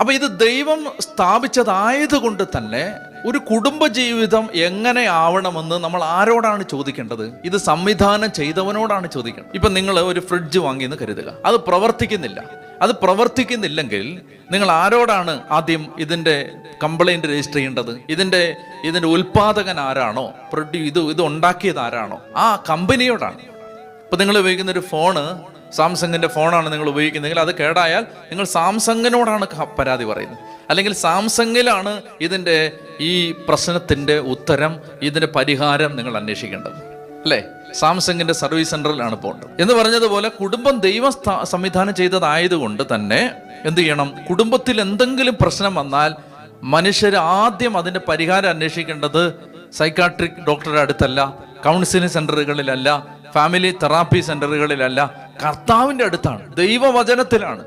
അപ്പൊ ഇത് ദൈവം സ്ഥാപിച്ചതായതുകൊണ്ട് തന്നെ ഒരു കുടുംബജീവിതം എങ്ങനെ ആവണമെന്ന് നമ്മൾ ആരോടാണ് ചോദിക്കേണ്ടത്? ഇത് സംവിധാനം ചെയ്തവനോടാണ് ചോദിക്കേണ്ടത്. ഇപ്പൊ നിങ്ങൾ ഒരു ഫ്രിഡ്ജ് വാങ്ങിയെന്ന് കരുതുക, അത് പ്രവർത്തിക്കുന്നില്ലെങ്കിൽ നിങ്ങൾ ആരോടാണ് ആദ്യം ഇതിന്റെ കംപ്ലൈന്റ് രജിസ്റ്റർ ചെയ്യേണ്ടത്? ഇതിന്റെ ഉൽപാദകൻ ആരാണോ, ഇത് ഉണ്ടാക്കിയത് ആരാണോ, ആ കമ്പനിയോടാണ്. ഇപ്പൊ നിങ്ങൾ ഉപയോഗിക്കുന്ന ഒരു ഫോണ് സാംസങ്ങിന്റെ ഫോണാണ് നിങ്ങൾ ഉപയോഗിക്കുന്നതെങ്കിൽ അത് കേടായാൽ നിങ്ങൾ സാംസങ്ങിനോടാണ് പരാതി പറയുന്നത്. അല്ലെങ്കിൽ സാംസങ്ങിലാണ് ഇതിന്റെ ഈ പ്രശ്നത്തിന്റെ ഉത്തരം, ഇതിന്റെ പരിഹാരം നിങ്ങൾ അന്വേഷിക്കേണ്ടത്, അല്ലേ? സാംസങ്ങിന്റെ സർവീസ് സെന്ററിലാണ് പോകേണ്ടത്. എന്ന് പറഞ്ഞതുപോലെ കുടുംബം ദൈവം സംവിധാനം ചെയ്തതായതുകൊണ്ട് തന്നെ എന്ത് ചെയ്യണം? കുടുംബത്തിൽ എന്തെങ്കിലും പ്രശ്നം വന്നാൽ മനുഷ്യർ ആദ്യം അതിന്റെ പരിഹാരം അന്വേഷിക്കേണ്ടത് സൈക്കാട്രിക് ഡോക്ടറുടെ അടുത്തല്ല, കൗൺസിലിംഗ് സെന്ററുകളിലല്ല, ഫാമിലി തെറാപ്പി സെന്ററുകളിലല്ല, കർത്താവിന്റെ അടുത്താണ്, ദൈവവചനത്തിലാണ്.